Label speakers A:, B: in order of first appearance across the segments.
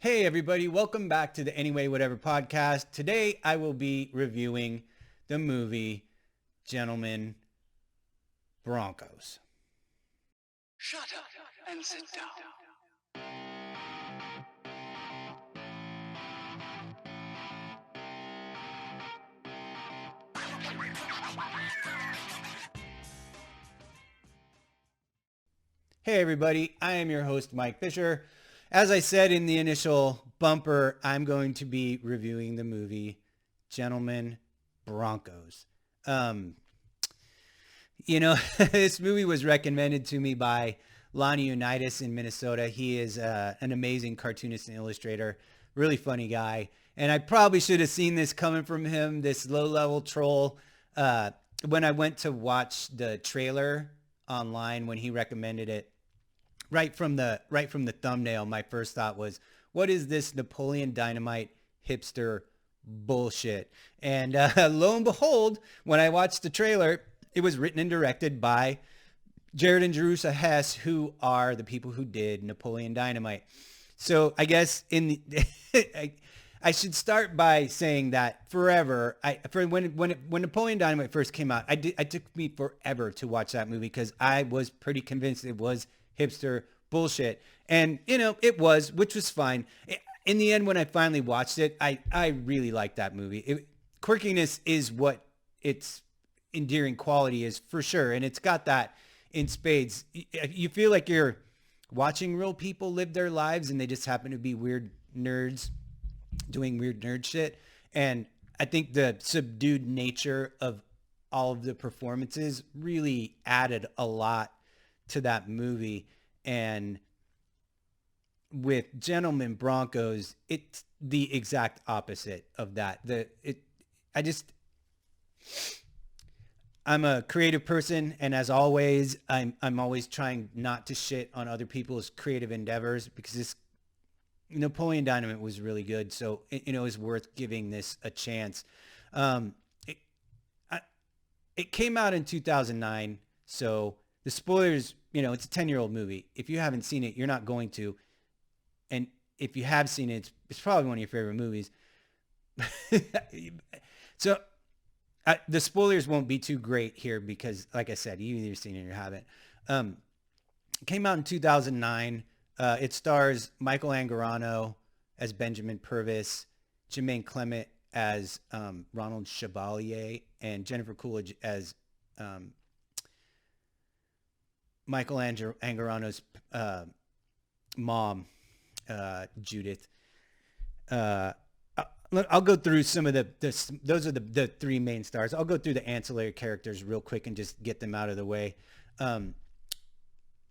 A: Hey everybody, welcome back to the Anyway Whatever podcast. Today I will be reviewing the movie Gentlemen Broncos.
B: Shut up and sit down.
A: Hey everybody, I am your host Mike Fisher. As I said in the initial bumper, I'm going to be reviewing the movie Gentlemen Broncos. This movie was recommended to me by Lonnie Unitas in Minnesota. He is an amazing cartoonist and illustrator, really funny guy. And I probably should have seen this coming from him, this low-level troll. When I went to watch the trailer online when he recommended it, right from the thumbnail, my first thought was, what is this Napoleon Dynamite hipster bullshit? And lo and behold, when I watched the trailer, it was written and directed by Jared and Jerusha Hess, who are the people who did Napoleon Dynamite. So I guess I should start by saying that when Napoleon Dynamite first came out, it took me forever to watch that movie because I was pretty convinced it was hipster bullshit. And, it was, which was fine. In the end, when I finally watched it, I really liked that movie. Quirkiness is what its endearing quality is for sure. And it's got that in spades. You feel like you're watching real people live their lives and they just happen to be weird nerds doing weird nerd shit. And I think the subdued nature of all of the performances really added a lot to that movie. And with Gentlemen Broncos, it's the exact opposite of that. I'm a creative person, and as always, I'm always trying not to shit on other people's creative endeavors because this Napoleon Dynamite was really good. So it was worth giving this a chance. It came out in 2009, so the spoilers, it's a 10-year-old movie. If you haven't seen it, you're not going to. And if you have seen it, it's probably one of your favorite movies. So the spoilers won't be too great here because, like I said, you either seen it or you haven't. It came out in 2009. It stars Michael Angarano as Benjamin Purvis, Jemaine Clement as Ronald Chevalier, and Jennifer Coolidge as Michael Angarano's mom, Judith. I'll go through some of those are the three main stars. I'll go through the ancillary characters real quick and just get them out of the way. Halley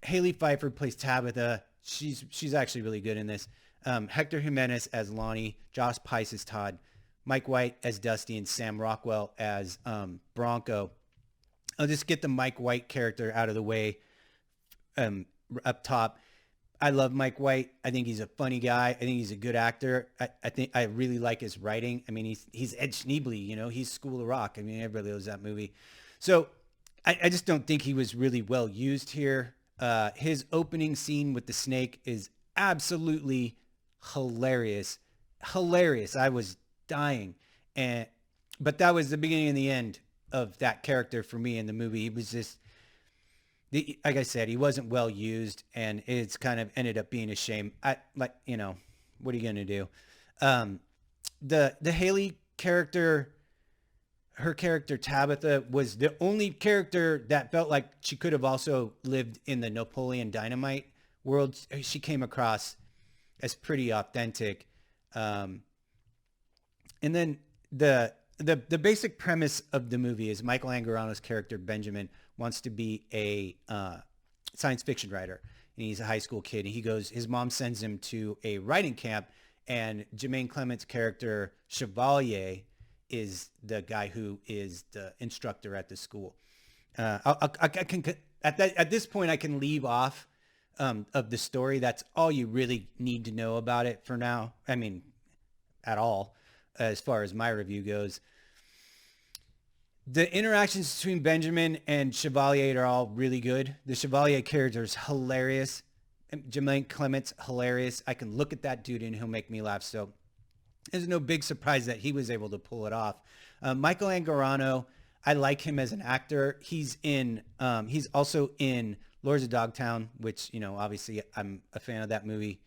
A: Feiffer plays Tabatha. She's actually really good in this. Héctor Jiménez as Lonnie, Josh Pais as Todd, Mike White as Dusty, and Sam Rockwell as Bronco. I'll just get the Mike White character out of the way up top. I love Mike White. I think he's a funny guy. I think he's a good actor. I think I really like his writing. I mean, he's Ed Schneebly, he's School of Rock. I mean, everybody knows that movie. So I just don't think he was really well used here. His opening scene with the snake is absolutely hilarious. Hilarious. I was dying. But that was the beginning and the end of that character for me in the movie. He was just, like I said, he wasn't well used, and it's kind of ended up being a shame. What are you going to do? The Halley character, her character Tabatha, was the only character that felt like she could have also lived in the Napoleon Dynamite world. She came across as pretty authentic. And then the basic premise of the movie is Michael Angarano's character Benjamin wants to be a science fiction writer, and he's a high school kid. And his mom sends him to a writing camp, and Jemaine Clement's character Chevalier is the guy who is the instructor at the school. At this point, I can leave off of the story. That's all you really need to know about it for now. I mean, at all, as far as my review goes. The interactions between Benjamin and Chevalier are all really good. The Chevalier character is hilarious. Jemaine Clement's hilarious. I can look at that dude and he'll make me laugh. So there's no big surprise that he was able to pull it off. Michael Angarano, I like him as an actor. He's also in Lords of Dogtown, which, obviously I'm a fan of that movie.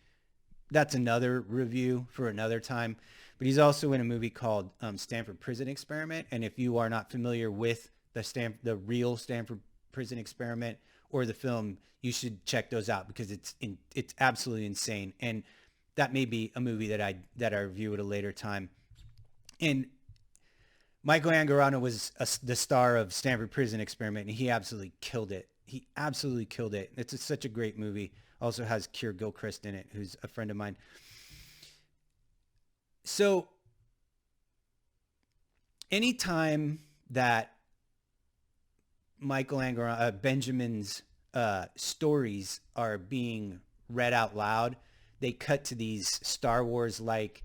A: That's another review for another time. But he's also in a movie called Stanford Prison Experiment. And if you are not familiar with the real Stanford Prison Experiment or the film, you should check those out because it's absolutely insane. And that may be a movie that I review at a later time. And Michael Angarano was the star of Stanford Prison Experiment, and he absolutely killed it. It's such a great movie. Also has Keir Gilchrist in it, who's a friend of mine. So anytime that Michael Angarano, Benjamin's stories are being read out loud, they cut to these Star Wars like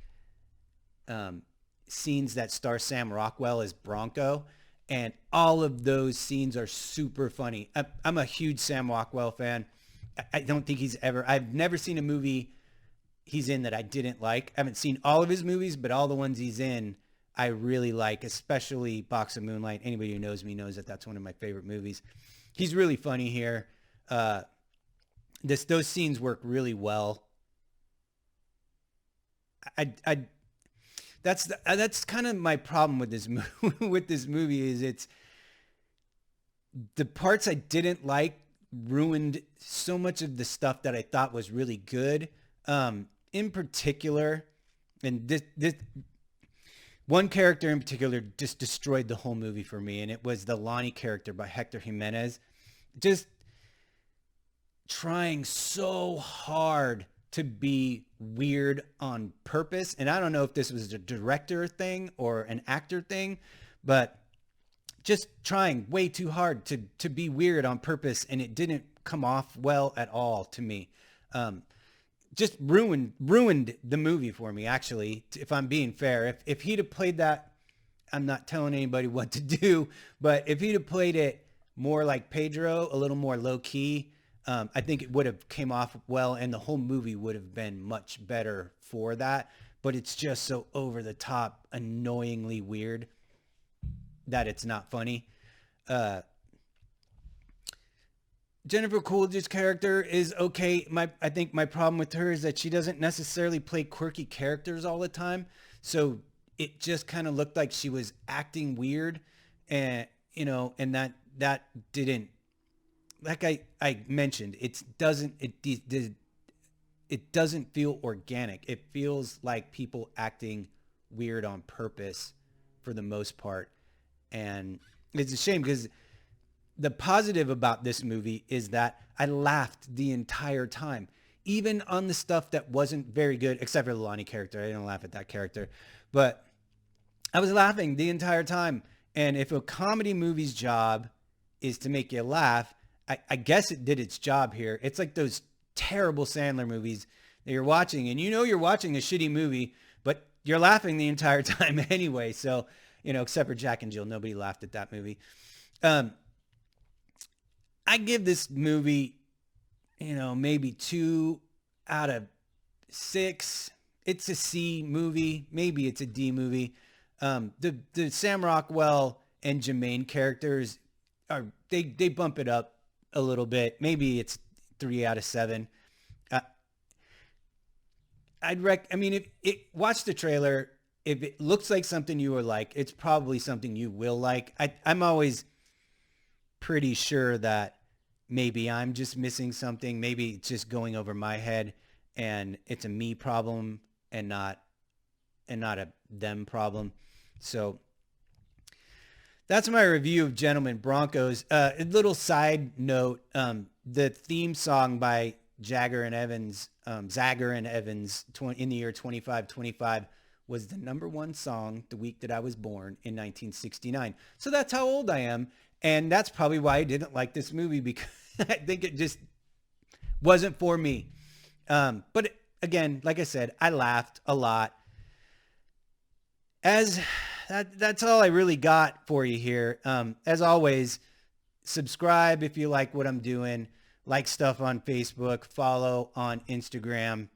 A: scenes that star Sam Rockwell as Bronco, and all of those scenes are super funny. I'm a huge Sam Rockwell fan. I don't think I've never seen a movie he's in that I didn't like. I haven't seen all of his movies, but all the ones he's in I really like, especially Box of Moonlight. Anybody who knows me knows that that's one of my favorite movies. He's really funny here. Those scenes work really well. That's kind of my problem with this movie is it's the parts I didn't like ruined so much of the stuff that I thought was really good. In particular, and this one character in particular just destroyed the whole movie for me, and it was the Lonnie character by Héctor Jiménez. Just trying so hard to be weird on purpose. And I don't know if this was a director thing or an actor thing, but just trying way too hard to be weird on purpose. And it didn't come off well at all to me. Just ruined the movie for me, actually, if I'm being fair. If he'd have played that, I'm not telling anybody what to do, but if he'd have played it more like Pedro, a little more low key, I think it would have came off well, and the whole movie would have been much better for that. But it's just so over the top, annoyingly weird that it's not funny. Jennifer Coolidge's character is okay. I think my problem with her is that she doesn't necessarily play quirky characters all the time. So it just kind of looked like she was acting weird, and that didn't, like I mentioned, it doesn't feel organic. It feels like people acting weird on purpose for the most part. And it's a shame because the positive about this movie is that I laughed the entire time, even on the stuff that wasn't very good, except for the Lonnie character. I didn't laugh at that character, but I was laughing the entire time. And if a comedy movie's job is to make you laugh, I guess it did its job here. It's like those terrible Sandler movies that you're watching, and you're watching a shitty movie, but you're laughing the entire time anyway. So, except for Jack and Jill, nobody laughed at that movie. I give this movie, maybe 2 out of 6. It's a C movie. Maybe it's a D movie. The Sam Rockwell and Jemaine characters they bump it up a little bit. Maybe it's 3 out of 7. Watch the trailer. If it looks like something you will like, it's probably something you will like. I'm always pretty sure that maybe I'm just missing something. Maybe it's just going over my head and it's a me problem and not a them problem. So that's my review of Gentlemen Broncos. A little side note, the theme song by Zager and Evans in the year 2525 was the #1 song the week that I was born in 1969. So that's how old I am. And that's probably why I didn't like this movie, because I think it just wasn't for me. But again, like I said, I laughed a lot. That's all I really got for you here. As always, subscribe if you like what I'm doing. like stuff on Facebook, follow on Instagram.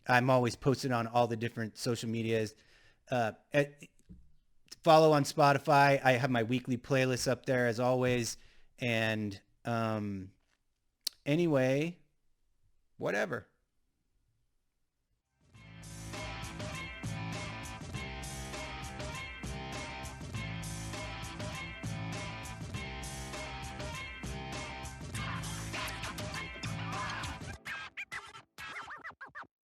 A: I'm always posted on all the different social medias. Follow on Spotify. I have my weekly playlist up there as always. And anyway, whatever.